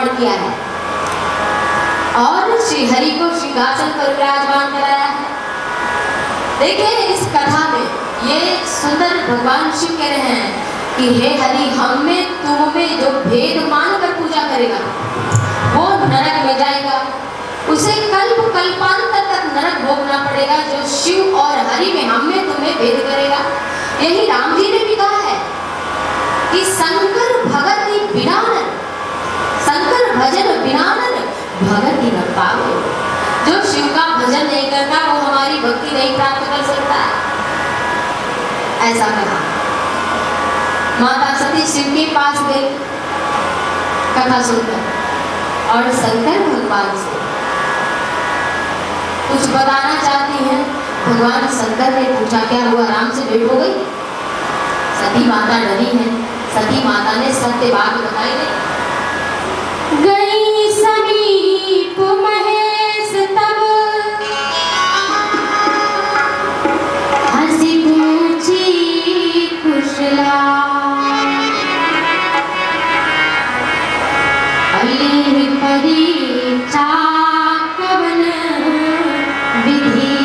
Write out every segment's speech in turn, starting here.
निर्माण किया है और श्री हरि को सिंहासन पर विराजमान कराया है। देखिए इस कथा में ये सुंदर भगवान शिव कह रहे हैं कि हे हरि, हम में तुम में जो भेद मान कर पूजा करेगा वो नरक में जाएगा, उसे कल्प कल्पांतर तक नरक भोगना पड़ेगा। जो शिव और हरि में हम में तुम्हें भेद करेगा, यही राम जी ने भी कहा है कि शंकर भगत ही बिना नर, शंकर भजन बिना नर भगत ही न पावे। जो शिव का भजन नहीं करता वो हमारी भक्ति नहीं प्राप्त कर सकता है, ऐसा कहा। माता सती शिव के पास गई कथा सुनकर और शंकर भगवान से कुछ बताना चाहती हैं। भगवान शंकर ने पूछा क्या हुआ, राम से भेंट हो गई? सती माता डरी है। सती माता ने सत्य बात बताई गई समीप महेश तब हंसी पूछी कुशला परीक्षा कवन विधि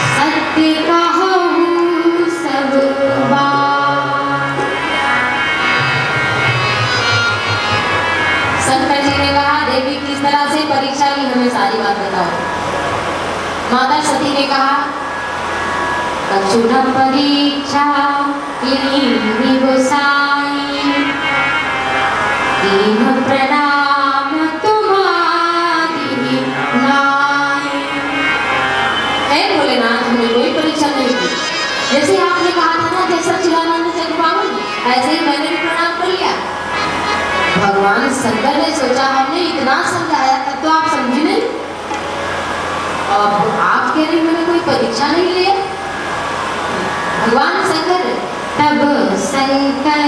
सत्य कहूँ सब बात। शंकर जी ने कहा देवी किस तरह से परीक्षा ली, हमें सारी बात बताओ। माता सती ने कहा कछुना परीक्षा ली गोसाई, दीन प्रणाम तुम्हारी नाई। हे भोलेनाथ, हमने कोई परीक्षा नहीं की, जैसे आपने कहा था ना जैसा चिलानंद जग पावन, ऐसे ही मैंने भी प्रणाम कर लिया। भगवान शंकर ने सोचा हमने इतना समझाया तब तो आप समझी नहीं, और आप कह रही मैंने कोई परीक्षा नहीं लिया। भगवान शंकर तब शंकर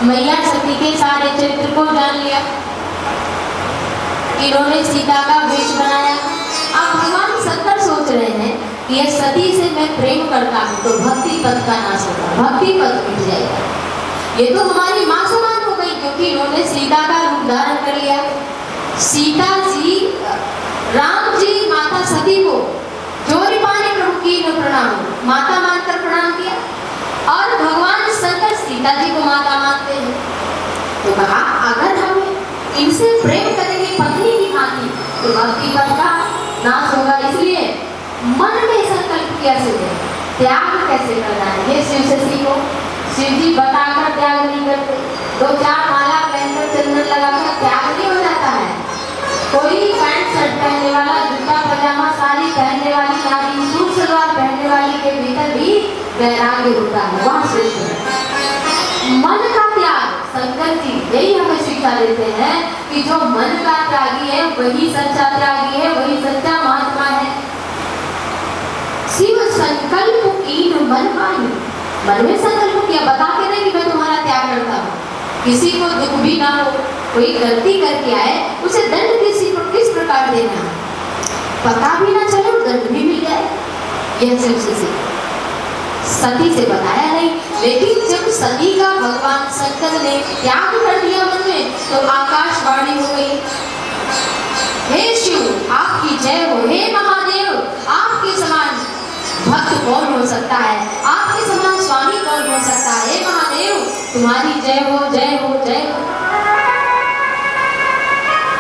मैया सती के सारे चरित्र को जान लिया, इन्होंने सीता का वेश बनाया। अब भगवान शंकर सोच रहे हैं कि ये सती से मैं प्रेम करता हूँ तो भक्ति पद का नाश होगा, भक्ति पद मिट जाएगा। ये तो हमारी माँ समान हो गई क्योंकि इन्होंने सीता का रूप धारण कर लिया। सीता जी, राम जी माता सती को जोरी पानी प्रभु की न प्रणाम, माता मानकर प्रणाम किया, और भगवान शंकर सीता जी को माता मानते हैं। तो कहा अगर हम इनसे प्रेम करेंगे पत्नी की भांति तो भक्ति पद का नाश होगा। इसलिए मन में संकल्प कैसे दे, त्याग कैसे करना है, ये शिव से सीखो। शिव जी बताकर त्याग नहीं करते। 2-4 माला पहनकर चंदन लगाकर त्याग नहीं हो जाता है। कोई पैंट शर्ट पहनने वाला, जूता पजामा साड़ी पहनने वाली नारी, सूट सलवार पहनने वाली के भीतर भी वैराग्य होता है, वह श्रेष्ठ है। मन का त्याग, शंकर जी यही हमें शिक्षा देते हैं कि जो मन का त्यागी है वही सच्चा त्यागी है, वही सच्चा महात्मा है। शिव संकल्प कीन मन मानी, मन में संकल्प किया, बता के नहीं कि मैं तुम्हारा त्याग करता हूँ। किसी को दुख भी ना हो, कोई गलती करके आए उसे दंड किस प्रकार देना, पता भी ना चले दंड भी मिल जाए, यह शिव सती से बताया नहीं। लेकिन जब सती का भगवान शंकर ने त्याग कर दिया मन में, तो आकाशवाणी हो गई, हे शिव आपकी जय हो, हे महादेव आपके समान भक्त कौन हो सकता है, आपके समान स्वामी कौन हो सकता है, हे महादेव तुम्हारी जय हो, जय हो, जय हो।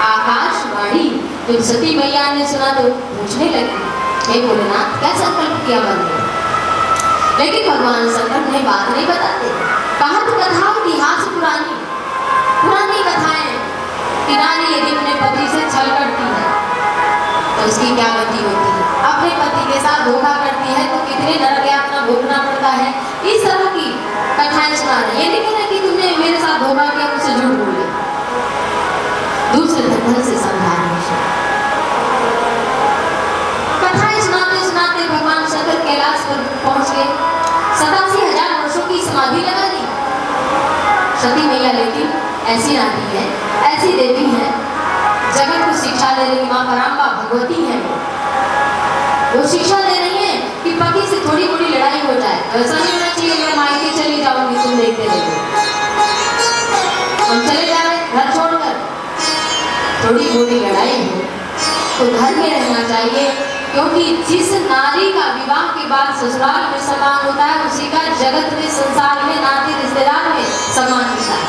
आकाशवाणी जब सती मैया ने सुना तो पूछने लगी, हे भोलेनाथ क्या संकल्प किया मन में। लेकिन भगवान शंकर ने बात नहीं बताते। कहत कथा इतिहास पुरानी कथाएं कि नारी यदि अपने पति से छल करती है तो उसकी क्या गति होती है, अपने पति के साथ धोखा करती है तो कितने नरक यातना भोगना पड़ता है। इस तरह की कथाएं सुना रहे। ये नहीं कहना कि तुमने मेरे साथ धोखा किया, मुझसे झूठ बोले, दूसरे ढंग से समझा रहे। कथाएं सुनाते सुनाते भगवान शंकर कैलाश पर पहुंच गए। 87,000 वर्षों की समाधि लगा दी सती मैया। लेकिन ऐसी नारी है, ऐसी देवी है, जगत को शिक्षा दे रही माँ पराम्बा भगवती है। वो शिक्षा दे रही है कि पति से थोड़ी मोड़ी लड़ाई हो जाए, ऐसा नहीं होना चाहिए मैं मायके चली जाऊंगी तुम देखते रहोगे, हम चले जा रहे घर छोड़कर। थोड़ी मोड़ी लड़ाई हो तो घर में रहना चाहिए, क्योंकि जिस नारी का विवाह के बाद ससुराल में सम्मान होता है उसी का जगत में, संसार में, नाते रिश्तेदार में सम्मान होता है।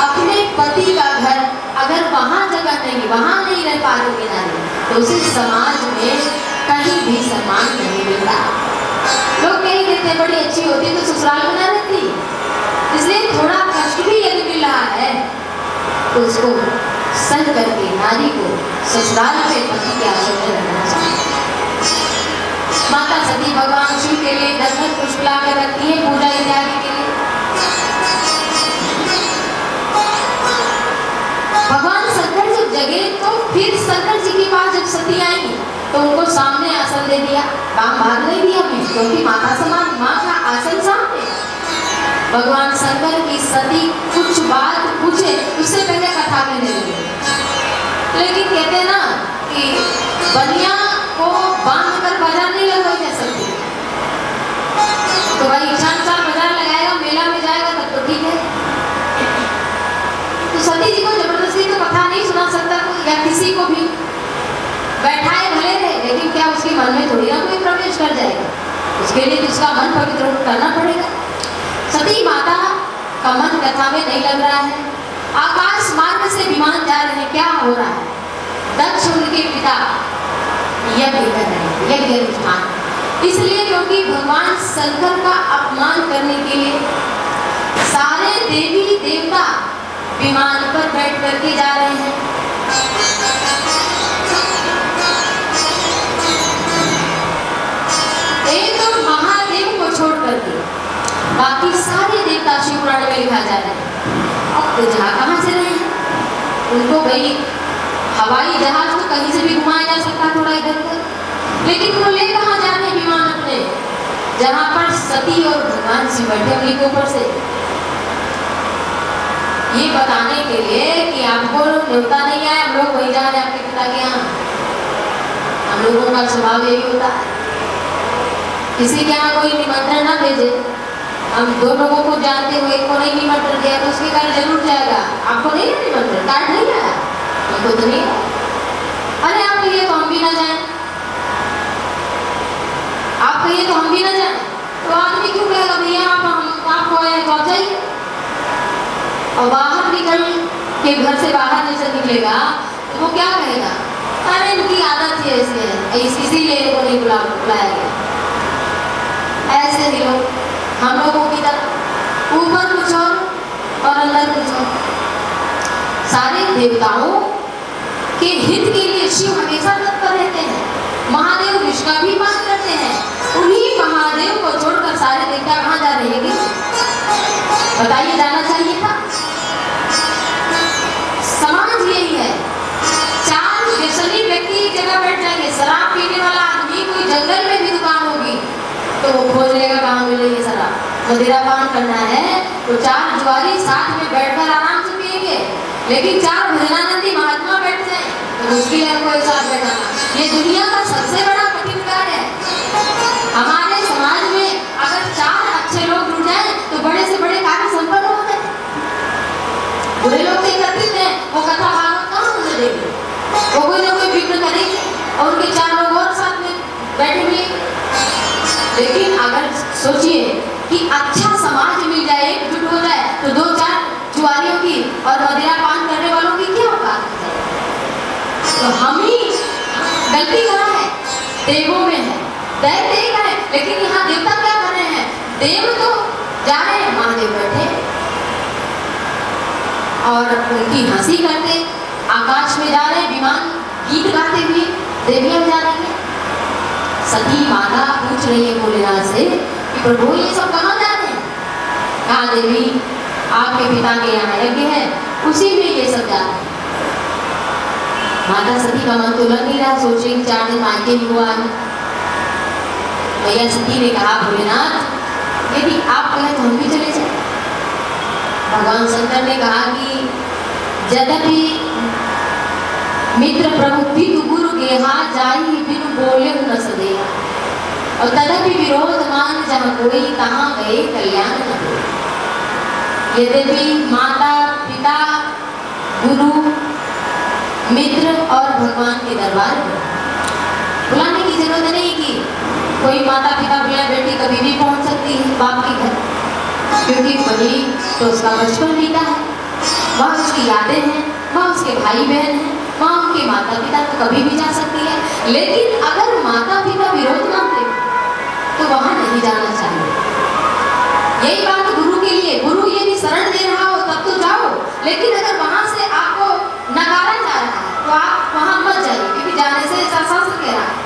अपने पति का घर अगर वहां जगह नहीं, वहां नहीं रह पा रही नारी, तो उसे समाज में कहीं भी सम्मान नहीं मिलता। लोग कहीं देते बड़ी अच्छी होती तो ससुराल में ना रहती। इसलिए थोड़ा कष्ट भी यदि मिल रहा है तो उसको सह करके नारी को ससुराल में पति के आश्रम में रहना चाहिए। माता सती भगवान शिव के लिए दशरथ पुष्प ला कर रखती है पूजा इत्यादि के लिए। भगवान शंकर जब जगे तो फिर शंकर जी के पास जब सती आई तो उनको सामने आसन दे दिया, काम भाग नहीं दिया भी, क्योंकि माता समान माँ का आसन सामने। भगवान शंकर की सती कुछ बात पूछे उससे पहले कथा कहने लगे। लेकिन कहते हैं ना कि बनिया को बांध कर बाजार नहीं लगवाई जा सकती, तो भाई इच्छानुसार बाजार लगाएगा, मेला में जाएगा तब तो ठीक है। तो सती जी को जबरदस्ती तो कथा नहीं सुना सकता कोई, या किसी को भी बैठाए भले रहे, लेकिन क्या उसके मन में थोड़ी ना कोई प्रवेश कर जाएगा, उसके लिए उसका मन पवित्र करना पड़ेगा। सती माता का मन कथा में नहीं लग रहा है। आकाश मार्ग से विमान जा रहे हैं, क्या हो रहा है, दक्ष उनके पिता यज्ञ कर रहे हैं, यज्ञ अनुष्ठान। इसलिए क्योंकि भगवान शंकर का अपमान करने के लिए सारे देवी देवता विमान पर बैठ करके जा रहे हैं। एक महादेव को छोड़ करके बाकी सारे देवता शिव पुराण में लिखा जा रहा है। अब तो जहाँ कहाँ से रहे हैं, उनको भाई हवाई जहाज तो कहीं से भी घुमाया जा सकता थोड़ा इधर उधर, लेकिन वो ले कहाँ जा रहे हैं विमान अपने, जहाँ पर सती और भगवान शिव बैठे उन्हीं के ऊपर से। ये बताने के लिए कि आपको न्योता नहीं आया, हम लोग वही जा रहे हैं आपके पिता के यहाँ। हम लोगों का स्वभाव यही होता है, किसी के यहाँ कोई निमंत्रण ना भेजे। हम 2 लोगों को जानते हुए एक को नहीं निमंत्रण दिया तो उसके कारण जरूर जाएगा। आपको नहीं है निमंत्रण, कार्ड नहीं आया, हमको तो नहीं आया। अरे आप कहिए तो हम भी ना जाएं, आप कहिए तो हम भी ना जाएं, तो आदमी क्यों कहेगा भैया आप आपको आया तो आप जाइए। और बाहर निकल कि घर से बाहर जैसे निकलेगा तो वो क्या कहेगा, अरे इनकी आदत है इसीलिए इनको नहीं बुलाया गया। ऐसे ही लोग हम लोगों की तरह ऊपर कुछ और अंदर कुछ और। सारे देवताओं के हित के लिए शिव हमेशा तत्पर रहते हैं। महादेव विश्व का भी मान करते हैं। उन्हीं महादेव को छोड़कर सारे देवता कहाँ जा रहे हैं? बताइए, जाना चाहिए था। समाज यही है, चार व्यसनी व्यक्ति एक जगह बैठ जाएंगे। शराब पीने वाला आदमी कोई जंगल में भी दुकान होगी तो वो खोज लेगा कहाँ मिलेगी शराब। मदिरा पान करना है तो चार जुआरी साथ में बैठकर आराम से पिएंगे, लेकिन चार भजनानंदी महात्मा बैठ जाए तो मुश्किल है उनको एक साथ बैठाना। ये दुनिया का सबसे बड़ा कठिन कार्य है। हमारे समाज में अगर चार अच्छे लोग जुड़ जाए तो बड़े से बड़े कार्य संपन्न होते हैं। बुरे लोग एकत्रित हैं, वो कथा भागवत कहाँ सुनने देंगे, वो कोई ना कोई विघ्न करेंगे और उनके चार लोग और साथ में बैठे हुए। लेकिन अगर सोचिए कि अच्छा समाज मिल जाए, एकजुट हो जाए तो दो चार जुआरियों की और मदिरा पान करने वालों की क्या औकात है? तो हम ही गलती कहाँ है? देवों में है, दैत्य एक है, लेकिन यहाँ देवता क्या कर रहे हैं? देव तो जा रहे हैं, महादेव बैठे और उनकी हंसी करते आकाश में जा रहे विमान गीत गाते हुए देवियां जा रही है। सती माता पूछ रही है भोलेनाथ से कि प्रभु ये सब कहाँ जा रहे हैं? कहा देवी आपके पिता के यहाँ यज्ञ है, उसी में ये सब जा रहे हैं। माता सती का मन तो लग नहीं रहा, सोच रही 4 दिन मायके नहीं हुआ है। मैया सती ने कहा भोलेनाथ यदि आप कहें तो हम भी चले जाए। भगवान शंकर ने कहा कि यद्यपि मित्र प्रभु पितु गुरु गेहा जाई बिनु बोले न सदेहा, और तदपि विरोध मान जहाँ कोई तहाँ गए कल्याण न हो। यद्यपि माता पिता गुरु मित्र और भगवान के दरबार में बुलाने की जरूरत नहीं कि कोई माता पिता बिना बेटी कभी भी पहुंच सकती है बाप के घर, क्योंकि वही तो उसका बचपन बीता है, वह उसकी यादें हैं, वह उसके भाई बहन हैं, वह उनके माता पिता तो कभी भी जा सकती है। लेकिन अगर माता पिता विरोध मानते तो वहां नहीं जाना चाहिए। यही बात गुरु के लिए, गुरु ये भी शरण दे रहा हो तब तो जाओ, लेकिन अगर वहां से आपको नकारा जा रहा है तो आप वहां मत जाइए, क्योंकि जाने से शास्त्र कह रहा है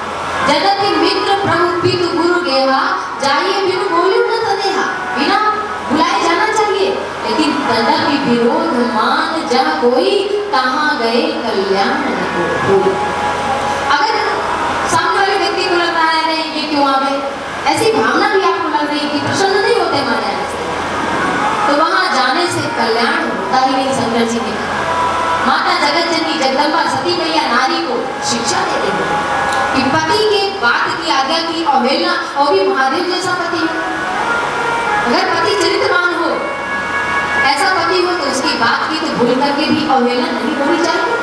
जगति मित्र प्रभु पितु गुरु गेहा जाइए बिनु बोले न तदेहा, बिना बुलाए जाना चाहिए, लेकिन तदपि विरोध मान जहाँ कोई तहाँ गए कल्याण न हो। अगर सामने वाले व्यक्ति को लगता है नहीं ये क्यों आ गए, ऐसी भावना भी आपको लग रही कि प्रसन्न नहीं होते हमारे यहाँ से, तो वहां जाने से कल्याण होता ही नहीं। शंकर जी ने माता जगत जननी जगदम्बा सती मैया नारी को शिक्षा देते हैं कि पति के बात की आज्ञा की अवहेलना, और भी महादेव जैसा पति हो, अगर पति चरित्रवान हो, ऐसा पति हो तो उसकी बात की तो भूल करके भी अवहेलना नहीं होनी चाहिए।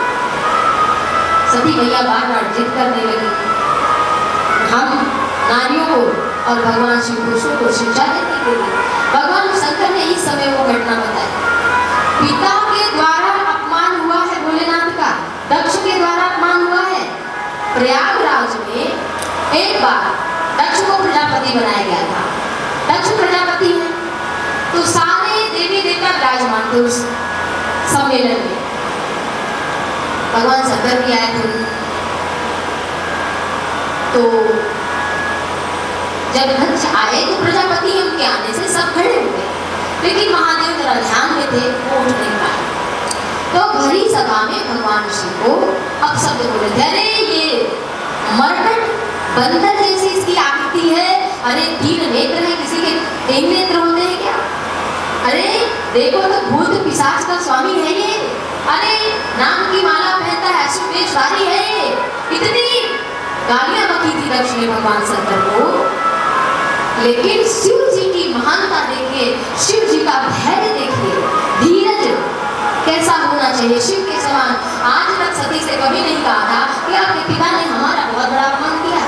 सती मैया बार बार जिद करने लगी। हम नारियों को और भगवान शिव पुरुषों को शिक्षा देने के लिए भगवान शंकर ने इस समय वो घटना बताई। पिता के द्वारा अपमान हुआ है भोलेनाथ का, दक्ष के द्वारा अपमान हुआ है। प्रयागराज में एक बार दक्ष को प्रजापति बनाया गया था। दक्ष प्रजापति है तो सारे देवी देवता विराजमान थे उस सम्मेलन में। भगवान शंकर भी आए थे। तो जब दक्ष आए तो प्रजापति उनके आने से सब खड़े हुए, लेकिन महादेव जरा ध्यान में थे, वो उठ नहीं पाए। तो भरी सभा में भगवान शिव को अपशब्द बोले थे, अरे ये मरकट बंदर जैसी इसकी आकृति है, अरे 3 नेत्र है, किसी के 3 नेत्र होते हैं क्या? अरे देखो तो भूत पिशाच का स्वामी है ये, अरे नाम की माला पहनता है, अश्वेश्वरी है ये। इतनी गालियां बकी थी दक्ष ने भगवान शंकर को, लेकिन शिव जी की महानता देखिए, शिव जी का धैर्य देखिए, धीरज कैसा होना चाहिए शिव के समान। आज तक सती से कभी नहीं कहा था कि आपके पिता ने हमारा बहुत बड़ा अपमान किया,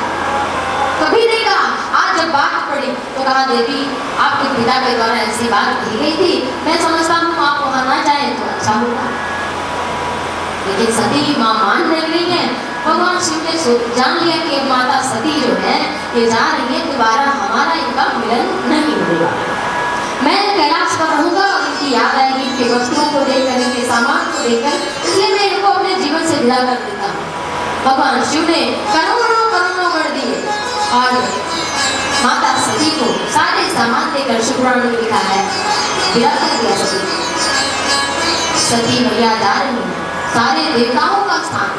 कभी नहीं कहा। आज जब बात पड़ी तो कहा देवी आपके पिता के द्वारा ऐसी बात कही गई थी, मैं समझता हूँ आप वहाँ ना जाए तो अच्छा होगा। लेकिन सती माँ मान नहीं रही है। भगवान शिव ने जान लिया कि माता सती जो है ये जा रही है, दोबारा हमारा इनका मिलन नहीं होगा। मैं कैलाश पर रहूंगा और इनकी याद आएगी, इनके वस्त्रों को देखकर, इनके सामान को देखकर, इसलिए मैं इनको अपने जीवन से विदा कर देता हूँ। भगवान शिव ने करोड़ों करोड़ों वर दिए और माता सती को सारे सामान देकर शिवपुराण में लिखा है विदा कर दिया। सती मैया जा रही है, सारे देवताओं का स्थान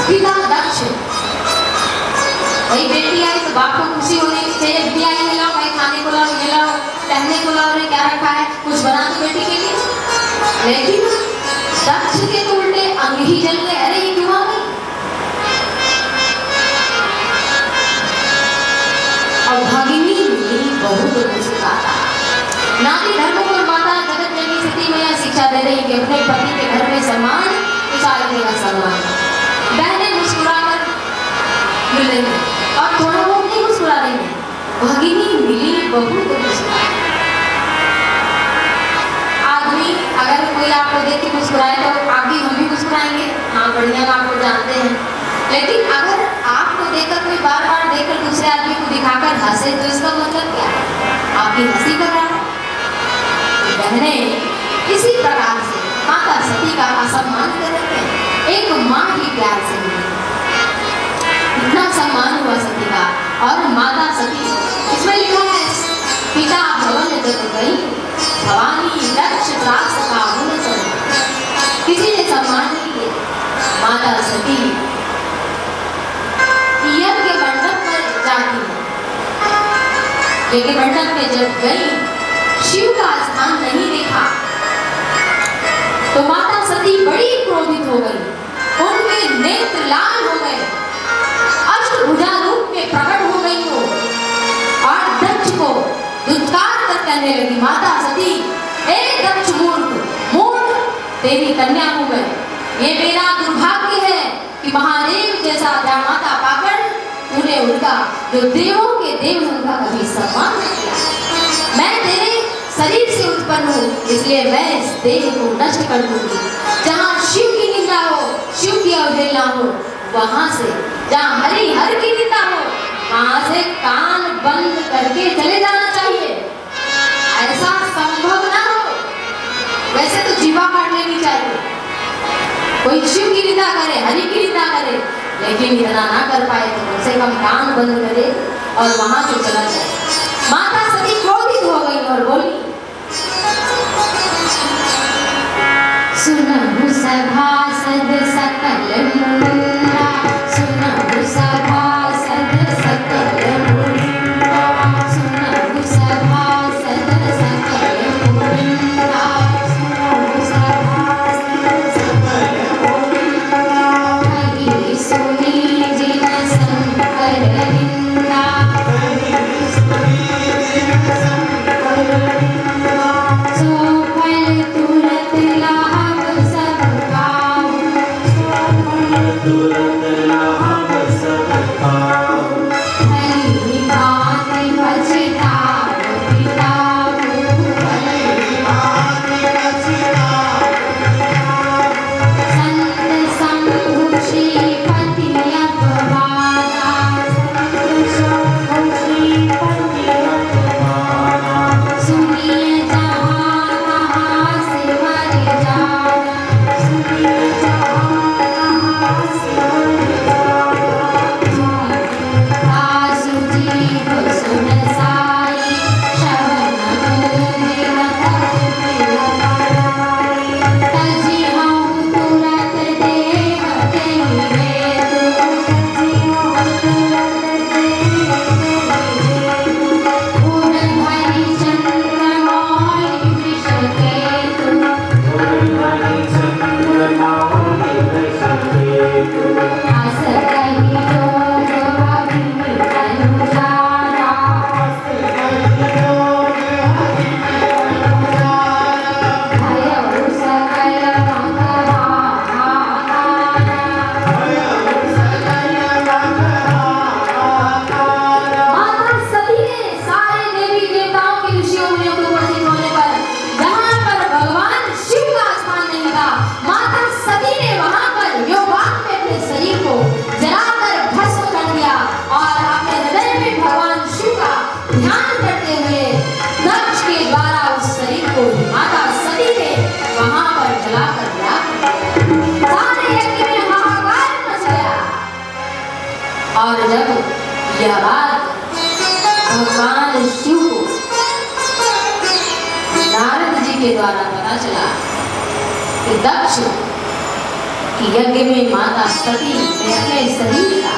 पिता दक्ष, वही बेटी आई तो बाप को खुशी होनी चाहिए, बेटी आई है लाओ भाई, खाने को लाओ, ये लाओ, पहनने को लाओ, क्या रखा है, कुछ बना दो बेटी के लिए। लेकिन दक्ष के तो उल्टे अंग ही जल गए, अरे ये क्यों आ गई। अभागिनी बहुत मुस्कुराता। नारी धर्म को माता जगत जननी सती मैया शिक्षा दे रही कि अपने पति के घर में सम्मान, उतारने का सम्मान। बहनें मुस्कुराकर मिलेंगे और थोड़ा बहुत नहीं मुस्कुरा देंगे। भगिनी मिली बहू को मुस्कुरा। आदमी अगर कोई आपको देख के मुस्कुराए तो आप भी, हम भी मुस्कुराएंगे, हाँ बढ़िया आपको जानते हैं। लेकिन अगर आपको देखकर कोई बार बार देखकर दूसरे आदमी को दिखाकर हंसे तो इसका मतलब क्या है, आपकी हंसी कर रहा है। बहनें इसी प्रकार से माता सती का असम्मान कर रहे हैं। एक माँ ही प्यार से मिली, इतना सम्मान हुआ सती का। और माता सती, इसमें लिखा है पिता भवन जग गई, भवानी दक्ष त्रास का गुण चल, किसी ने सम्मान नहीं किया। माता सती यज्ञ मंडप पर जाती है, यज्ञ मंडप में जब गई, शिव का स्थान नहीं देखा तो माता सती बड़ी क्रोधित हो गई, उनके नेत्र लाल हो गए, अष्टभुजा रूप में प्रकट हो गई हो और दक्ष को दुत्कार कर कहने लगी, माता सती, हे दक्ष मूर्ख, तेरी कन्या हो गए। ये मेरा दुर्भाग्य है कि महादेव जैसा जामाता पाकर तूने उनका जो देवों के देव उनका कभी सम्मान नहीं किया। मैं तेरे शरीर से उत्पन्न हूँ, इसलिए मैं इस देह को नष्ट कर दूंगी। जहाँ शिव की निंदा हो, शिव की अवहेलना हो, वहां से, जहाँ हरि हर की निंदा हो, वहां से कान बंद करके चले जाना चाहिए। ऐसा संभव ना हो, वैसे तो जीवा काट लेनी चाहिए। कोई शिव की निंदा करे, हरि की निंदा करे, लेकिन इतना ना कर पाए तो कम से कम कान बंद करे और वहां से चला जाए। माता सती क्रोधित हो गई और बोली, सुनहु सभासद सकल मुंडा, सुनहु सभासद सकल मुंडा, सुनहु सभासद सकल मुंडा, सुनहु सभासद सकल मुंडा, कही सुनी जिन शंकर निंदा, कही सुनी जिन शंकर निंदा, सो फल तुरत लाभ सब खाऊं, सो फल तुरत पता चला कि दक्ष कि यज्ञ में माता सती ने अपने शरीर का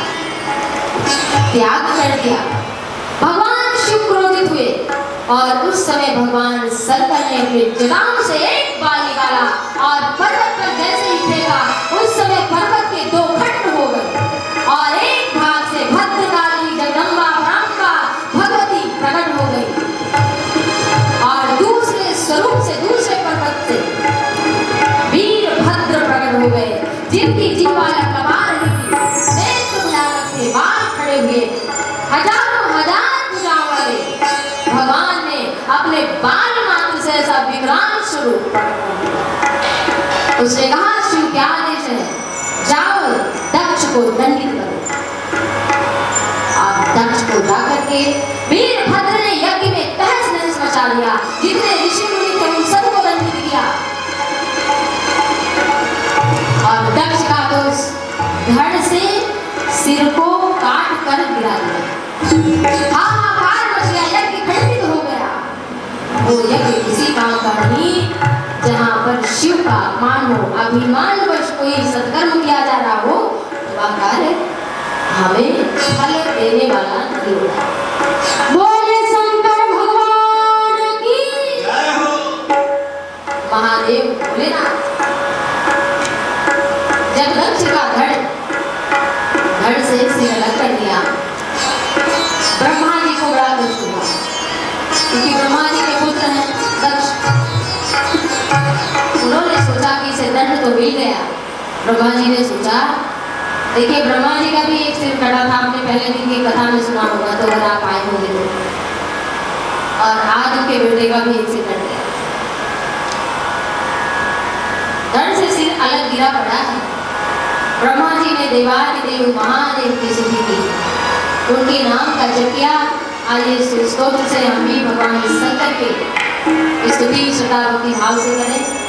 त्याग कर दिया। भगवान शिव क्रोधित हुए और उस समय भगवान शंकर ने अपने जटाओं से एक बाल निकाला और पर्वत पर जैसे ही फेंका, उस समय पर्वत के दो खंड हो गए और एक भाग से भद्रकाली जगदम्बा ब्रह्मा भगवती प्रकट हो गई और दूसरे स्वरूप से दूसरे पर्वत से वीरभद्र प्रकट हो गए, जिनकी जीवा कपाल नेत्र भयानक थे, बाल खड़े हुए, हजारों हजार भुजाओं वाले भगवान ने अपने बाल मात्र से ऐसा विकराल स्वरूप उसने कहा, शिव क्या आदेश है, जाओ दक्ष को दंडित करो। और दक्ष को जाकर के वीरभद्र ने यज्ञ में तहस नहस मचा दिया, जितने ऋषि मुनि थे उन सबको दंडित किया। और दक्ष का दोष धड़ से सिर को काट कर गिरा दिया, हाहाकार मच गया, यज्ञ खंडित हो गया। वो यज्ञ किसी काम का नहीं जहाँ पर शिव का मानो अभिमानवश कोई सत्कर्म किया जा रहा हो, वह कार्य हमें फल देने वाला नहीं होता। बोले शंकर भगवान की जय हो। महादेव भोलेनाथ जब दक्ष का धड़ से सिर अलग कर दिया, ब्रह्मा जी को बड़ा दुख हुआ, क्योंकि ब्रह्मा जी के पुत्र हैं दक्ष। उन्होंने सोचा कि इसे दंड तो मिल गया। ब्रह्मा जी ने सोचा, देखिए ब्रह्मा जी का भी एक सिर कटा था, आपने पहले दिन की कथा में सुना होगा, तो अगर आप आए होंगे तो। और आज उनके बेटे का भी एक सिर कट गया, धड़ से सिर अलग गिरा पड़ा है। ब्रह्मा जी ने देवादिदेव महादेव की स्तुति की, उनके नाम का जप किया। आइए स्तोत्र से हम भी भगवान शंकर के स्तुति श्रद्धा भक्ति भाव से करें।